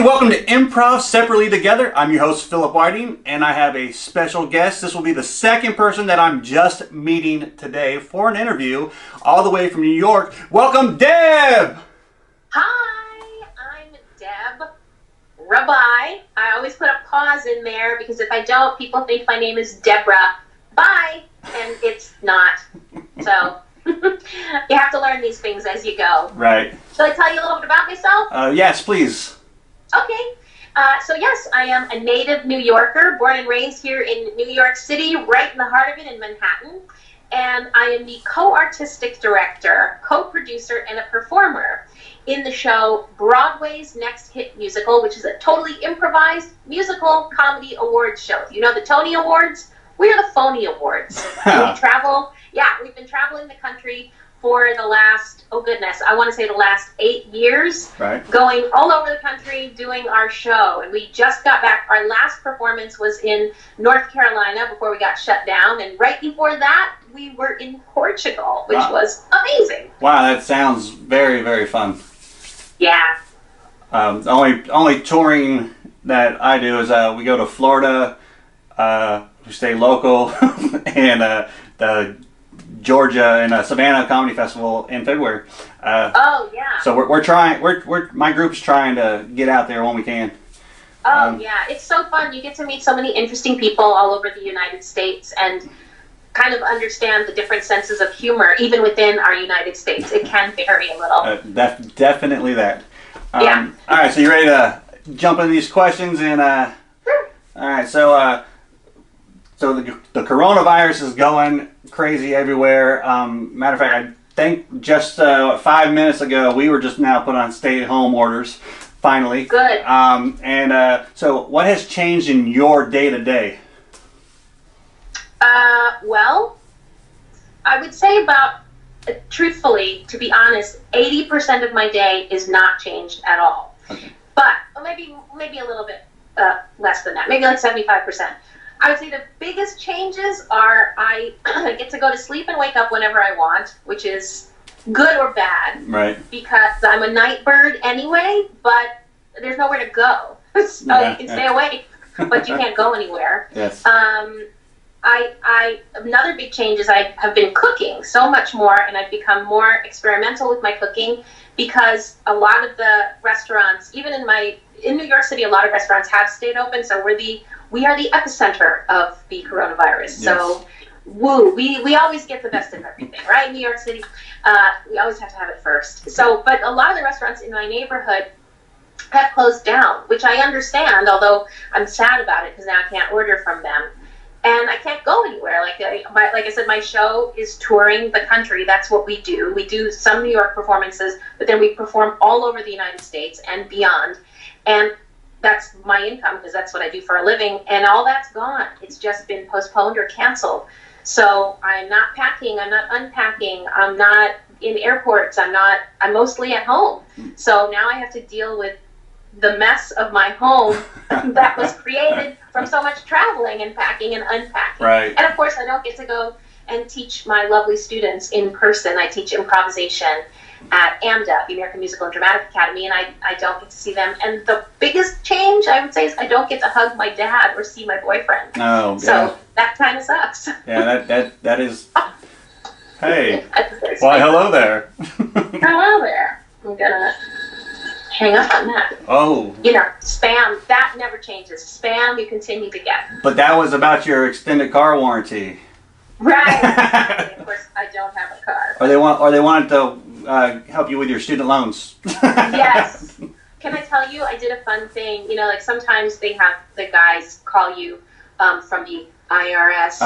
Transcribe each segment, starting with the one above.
everybody, welcome to Improv Separately Together. I'm your host, Philip Whiting, and I have a special guest. This will be the second person that I'm just meeting today for an interview, all the way from New York. Welcome, Deb! Hi, I'm Deb Rabbi. I always put a pause in there because if I don't, people think my name is Deborah. Bye! And it's not. So, you have to learn these things as you go. Right. Shall I tell you a little bit about myself? Yes, please. Okay. So yes, I am a native New Yorker, born and raised here in New York City, right in the heart of it in Manhattan. And I am the co-artistic director, co-producer, and a performer in the show Broadway's Next Hit Musical, which is a totally improvised musical comedy awards show. You know the Tony Awards? We are the Phony Awards. And we travel, we've been traveling the country for the last, I want to say the last 8 years, right, going all over the country doing our show. And we just got back. Our last performance was in North Carolina before we got shut down. And right before that, we were in Portugal, which was amazing. Wow, that sounds very, very fun. Yeah. The only touring that I do is we go to Florida, we stay local, and the Georgia and Savannah Comedy Festival in February. So we're trying. My group's trying to get out there when we can. It's so fun. You get to meet so many interesting people all over the United States and kind of understand the different senses of humor, even within our United States. It can vary a little. Definitely that. Yeah. All right, so you ready to jump into these questions? And Sure. All right, so the coronavirus is going crazy everywhere. Matter of fact, I think just 5 minutes ago we were just now put on stay-at-home orders. Finally. Good. So what has changed in your day-to-day? Well, I would say truthfully, to be honest, 80% of my day is not changed at all. Okay. But maybe a little bit less than that, maybe like 75%. I would say the biggest changes are I get to go to sleep and wake up whenever I want, which is good or bad. Right. Because I'm a night bird anyway, but there's nowhere to go. So you can stay awake, but you can't go anywhere. Yes. Another big change is I have been cooking so much more, and I've become more experimental with my cooking because a lot of the restaurants, even in New York City, a lot of restaurants have stayed open, so we are the epicenter of the coronavirus. Yes. So, we always get the best of everything, right? New York City, we always have to have it first. So, but a lot of the restaurants in my neighborhood have closed down, which I understand, although I'm sad about it because now I can't order from them. And I can't go anywhere. Like I said, my show is touring the country. That's what we do. We do some New York performances, but then we perform all over the United States and beyond. And that's my income because that's what I do for a living. And all that's gone. It's just been postponed or canceled. So I'm not packing. I'm not unpacking. I'm not in airports. I'm mostly at home. So now I have to deal with the mess of my home that was created from so much traveling and packing and unpacking. Right. And of course, I don't get to go and teach my lovely students in person. I teach improvisation at AMDA, the American Musical and Dramatic Academy, and I don't get to see them. And the biggest change, I would say, is I don't get to hug my dad or see my boyfriend. Oh, so that kind of sucks. Yeah, that is... Hey. Why, hello there. Hello there. I'm gonna hang up on that. Oh. Spam, that never changes. Spam, you continue to get. But that was about your extended car warranty. Right. Of course, I don't have a car. Or they wanted to help you with your student loans. Yes. Can I tell you, I did a fun thing. Like sometimes they have the guys call you from the IRS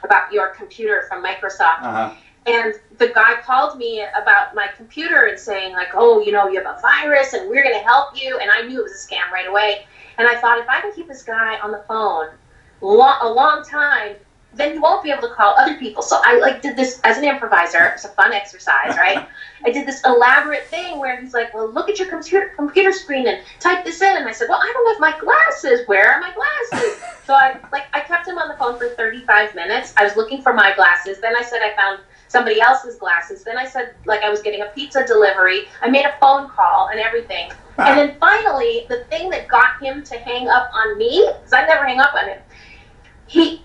about your computer from Microsoft. Uh-huh. And the guy called me about my computer and saying like, you have a virus and we're going to help you. And I knew it was a scam right away. And I thought if I can keep this guy on the phone a long time, then you won't be able to call other people. So I like did this as an improviser. It's a fun exercise, right? I did this elaborate thing where he's like, well, look at your computer screen and type this in. And I said, well, I don't have my glasses. Where are my glasses? So I kept him on the phone for 35 minutes. I was looking for my glasses. Then I said I found somebody else's glasses. Then I said like I was getting a pizza delivery. I made a phone call and everything. And then finally, the thing that got him to hang up on me, because I never hang up on him, he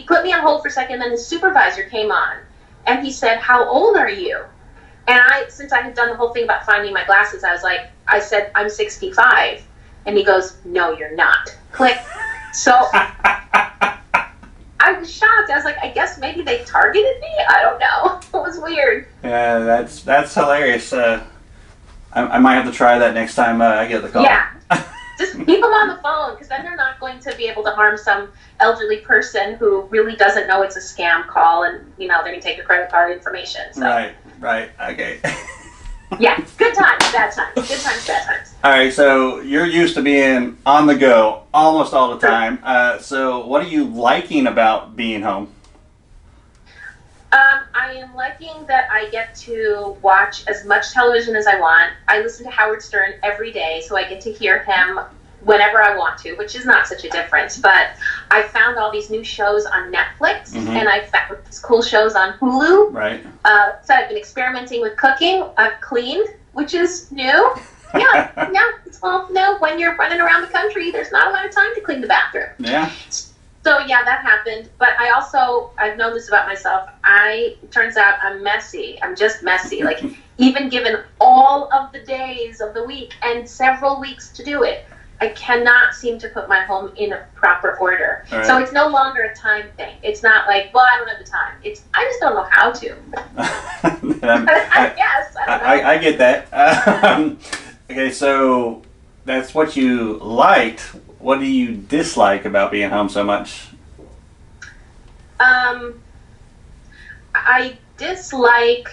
put me on hold for a second, then his supervisor came on, and he said, how old are you? And since I had done the whole thing about finding my glasses, I said, I'm 65. And he goes, no, you're not. Click. So I was shocked. I was like, I guess maybe they targeted me? I don't know. It was weird. Yeah, that's hilarious. I might have to try that next time I get the call. Yeah. Just keep them on the phone, because then they're not going to be able to harm some elderly person who really doesn't know it's a scam call, and they're going to take your credit card information. So. Right, okay. Yeah, good times, bad times. Good times, bad times. All right, so you're used to being on the go almost all the time. So what are you liking about being home? I am liking that I get to watch as much television as I want. I listen to Howard Stern every day, so I get to hear him whenever I want to, which is not such a difference. But I found all these new shows on Netflix, and I found these cool shows on Hulu. Right. So I've been experimenting with cooking. I've cleaned, which is new. Yeah. Well, no, when you're running around the country, there's not a lot of time to clean the bathroom. Yeah. So yeah, that happened. But I've known this about myself. Turns out I'm messy. I'm just messy. Like, even given all of the days of the week and several weeks to do it, I cannot seem to put my home in a proper order. Right. So it's no longer a time thing. It's not like, well, I don't have the time. I just don't know how to. I guess. I don't know. I get that. Okay, so that's what you liked. What do you dislike about being home so much? I dislike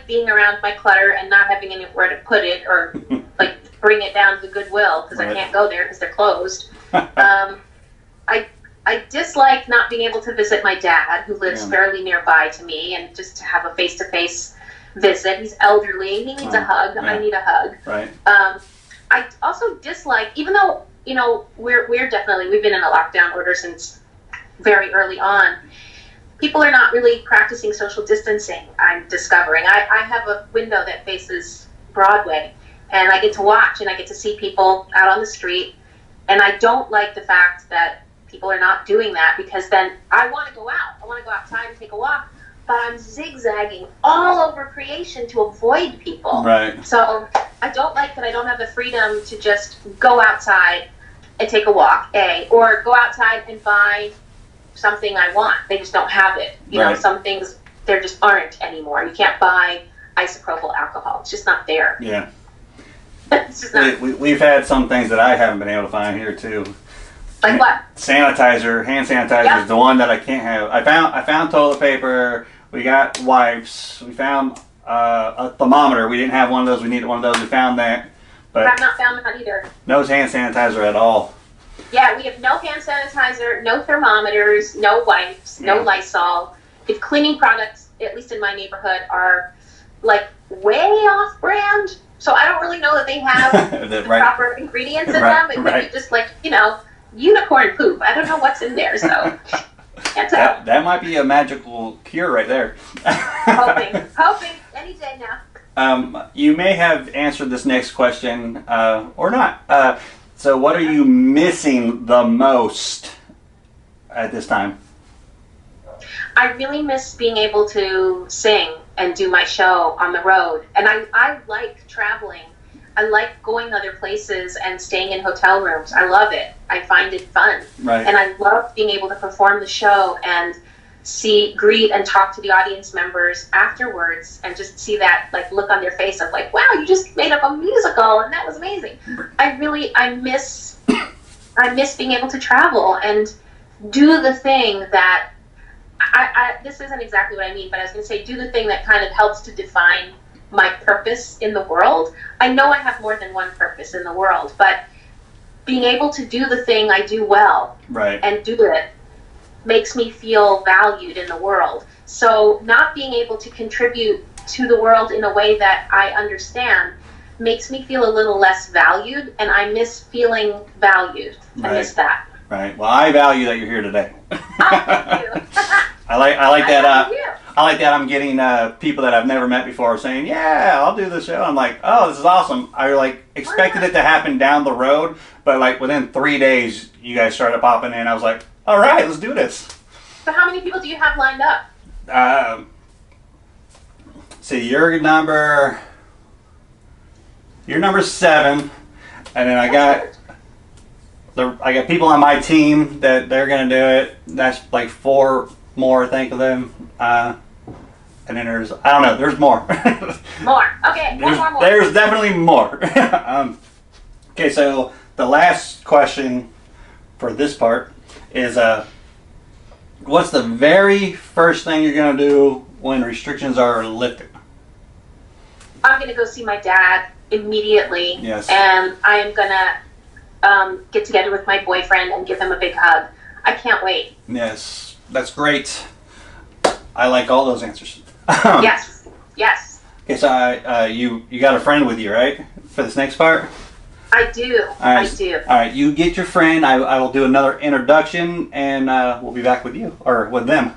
being around my clutter and not having anywhere to put it, or like bring it down to Goodwill, because I can't go there because they're closed. I dislike not being able to visit my dad, who lives fairly nearby to me, and just to have a face-to-face visit. He's elderly. He needs a hug. Yeah. I need a hug. Right. I also dislike, even though, we've been in a lockdown order since very early on, people are not really practicing social distancing, I'm discovering. I have a window that faces Broadway, and I get to watch and I get to see people out on the street, and I don't like the fact that people are not doing that, because then I want to go out. I want to go outside and take a walk, but I'm zigzagging all over creation to avoid people. Right. So I don't like that I don't have the freedom to just go outside and take a walk, or go outside and buy something I want. They just don't have it. You know, some things, there just aren't anymore. You can't buy isopropyl alcohol. It's just not there. Yeah. It's just not. We've had some things that I haven't been able to find here too. Like what? Sanitizer, hand sanitizer is the one that I can't have. I found toilet paper. We got wipes. We found a thermometer. We didn't have one of those. We needed one of those. We found that. But I've not found that either. No hand sanitizer at all. Yeah, we have no hand sanitizer, no thermometers, no wipes, no Lysol. If cleaning products, at least in my neighborhood, are like way off brand, so I don't really know that they have the proper ingredients in them. It could be just like, unicorn poop. I don't know what's in there, so can't tell. That might be a magical cure right there. Hoping any day now. You may have answered this next question or not. So what are you missing the most at this time? I really miss being able to sing and do my show on the road. And I like traveling. I like going other places and staying in hotel rooms. I love it. I find it fun. Right. And I love being able to perform the show and greet and talk to the audience members afterwards, and just see that look on their face of wow, you just made up a musical and that was amazing. I miss being able to travel and do the thing that this isn't exactly what I mean, but I was going to say, do the thing that kind of helps to define my purpose in the world. I know I have more than one purpose in the world, but being able to do the thing I do well, right, and do it makes me feel valued in the world. So not being able to contribute to the world in a way that I understand makes me feel a little less valued, and I miss feeling valued. I miss that. Right. Well, I value that you're here today. Oh, thank you. I like that. I I like that. I'm getting people that I've never met before saying, "Yeah, I'll do the show." I'm like, "Oh, this is awesome." I like expected it to happen down the road, but like within 3 days, you guys started popping in. I was like, "All right, let's do this." So, how many people do you have lined up? See, you're number 7, and then I got people on my team that they're gonna do it. That's like 4 more, I think, of them. And then there's, I don't know, there's more. More. Okay, more. There's definitely more. Okay, so the last question for this part is, what's the very first thing you're gonna do when restrictions are lifted? I'm gonna go see my dad immediately. Yes. And I am gonna get together with my boyfriend and give him a big hug. I can't wait. Yes, that's great. I like all those answers. Yes. Okay, so you got a friend with you, right, for this next part? I do. All right. I do. All right, you get your friend. I will do another introduction, and we'll be back with you, or with them.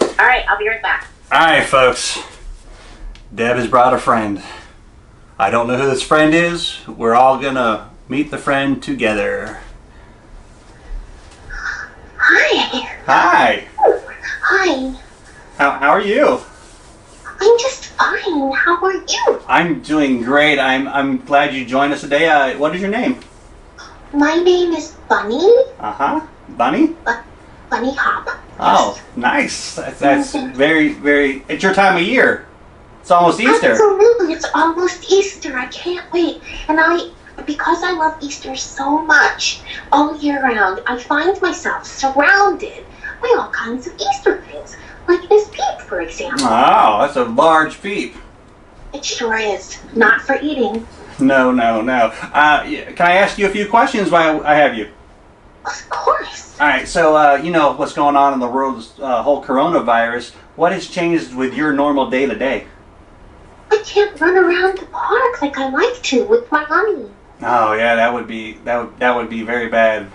All right, I'll be right back. All right, folks. Deb has brought a friend. I don't know who this friend is. We're all gonna meet the friend together. Hi. Hi. Hi. How are you? I'm just fine. How are you? I'm doing great. I'm glad you joined us today. What is your name? My name is Bunny. Bunny? Bunny Hop. Oh, nice. That's very, very. It's your time of year. It's almost Easter. Absolutely, it's almost Easter. I can't wait. And because I love Easter so much all year round, I find myself surrounded by all kinds of Easter things, like this peep, for example. Oh, that's a large peep. It sure is. Not for eating. No. Can I ask you a few questions while I have you? Of course. All right, so you know what's going on in the world, whole coronavirus. What has changed with your normal day to day? I can't run around the park like I like to with my honey. Oh yeah, that would be very bad.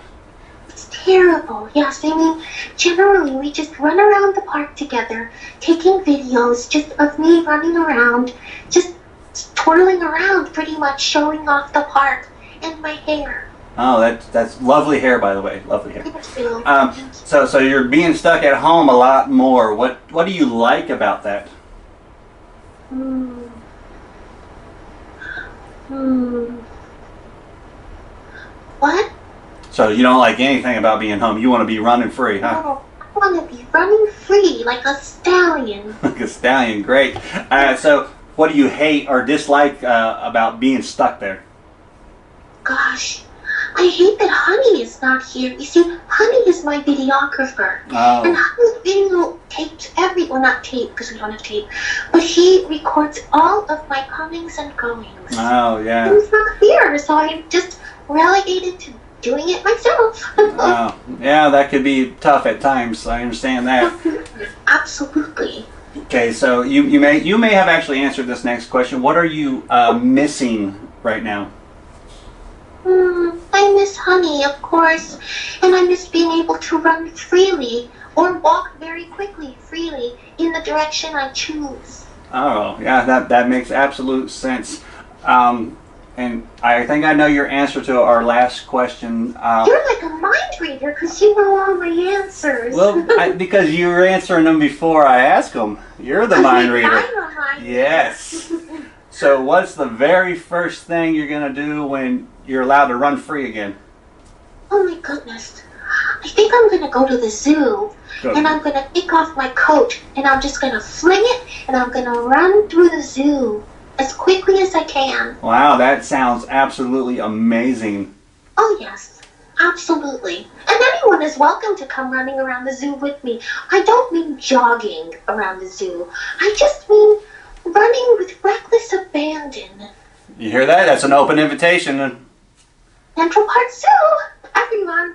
It's terrible. Yes, I mean, generally we just run around the park together, taking videos just of me running around, just twirling around, pretty much showing off the park and my hair. Oh, that's lovely hair, by the way. Lovely hair. Thank you. So you're being stuck at home a lot more. What do you like about that? What? So you don't like anything about being home. You want to be running free, huh? No, I want to be running free like a stallion. Like a stallion, great. So what do you hate or dislike about being stuck there? Gosh, I hate that Honey is not here. You see, Honey is my videographer. Oh. And Honey video tapes well, not tape because we don't have tape, but he records all of my comings and goings. Oh, yeah. He's not here, so I'm just relegated to doing it myself. Oh, yeah, that could be tough at times. I understand that. Absolutely. Okay, so you may have actually answered this next question. What are you missing right now? I miss Honey, of course, and I miss being able to run freely or walk very quickly, freely, in the direction I choose. Oh, yeah, that makes absolute sense. And I think I know your answer to our last question. You're like a mind reader because you know all my answers. Well, because you were answering them before I asked them. You're the mind reader. I'm a mind reader. Yes. So what's the very first thing you're going to do when you're allowed to run free again? Oh my goodness. I think I'm going to go to the zoo. Good. And I'm going to take off my coat and I'm just going to fling it and I'm going to run through the zoo as quickly as I can. Wow, that sounds absolutely amazing. Oh yes, absolutely. And anyone is welcome to come running around the zoo with me. I don't mean jogging around the zoo. I just mean running with reckless abandon. You hear that? That's an open invitation. Central Park Zoo, everyone.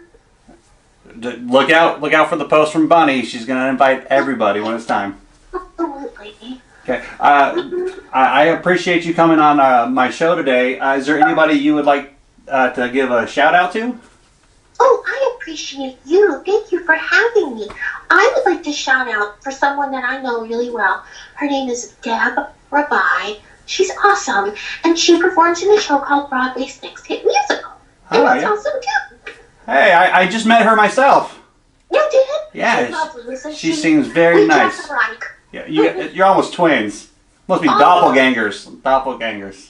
look out for the post from Bunny. She's going to invite everybody when it's time. Absolutely. Okay. I appreciate you coming on my show today. Is there anybody you would like to give a shout out to? Oh, I appreciate you. Thank you for having me. I would like to shout out for someone that I know really well. Her name is Deb Rabai. She's awesome, and she performs in a show called Broadway's Next Hit Musical. And that's awesome too. Hey, I just met her myself. You did? Yeah, She's lovely, isn't she seems very nice. Just alike. Yeah, you're almost twins. Must be doppelgangers. Doppelgangers.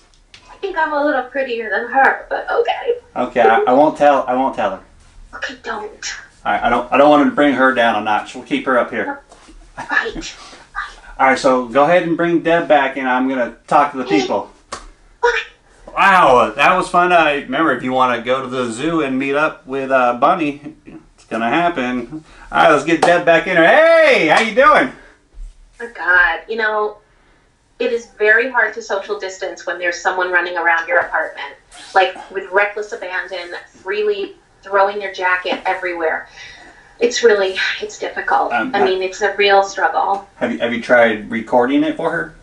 I think I'm a little prettier than her, but okay. Okay, I won't tell. I won't tell her. Okay, don't. All right, I don't want to bring her down a notch. We'll keep her up here. Right. All right, so go ahead and bring Deb back, and I'm gonna talk to the people. Bye. Wow, that was fun. Remember, if you want to go to the zoo and meet up with Bunny, it's gonna happen. All right, let's get Deb back in here. Hey, how you doing? Oh my God, it is very hard to social distance when there's someone running around your apartment, like with reckless abandon, freely throwing their jacket everywhere. It's difficult. It's a real struggle. Have you tried recording it for her?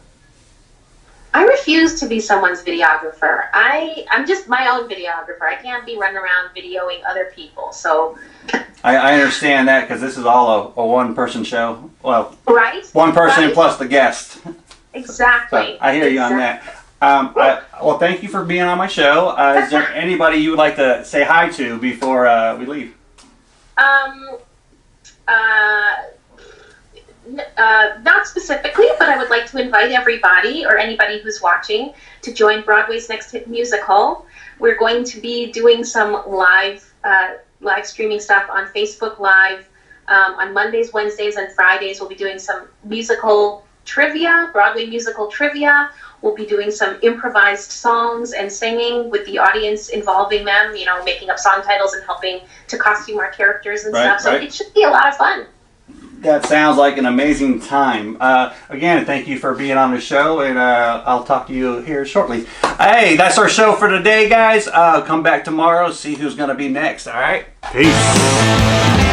I refuse to be someone's videographer. I'm just my own videographer. I can't be running around videoing other people. So I understand that because this is all a one-person show. Well, right? One person right? plus the guest. Exactly. So I hear you on that. Well, thank you for being on my show. Is there anybody you would like to say hi to before we leave? Not specifically, but I would like to invite everybody or anybody who's watching to join Broadway's Next Hit Musical. We're going to be doing some live streaming stuff on Facebook Live on Mondays, Wednesdays, and Fridays. We'll be doing some musical trivia, Broadway musical trivia. We'll be doing some improvised songs and singing with the audience, involving them, making up song titles and helping to costume our characters and stuff. So it should be a lot of fun. That sounds like an amazing time. Again, thank you for being on the show, and I'll talk to you here shortly. Hey, that's our show for today, guys. Come back tomorrow, see who's going to be next, all right? Peace.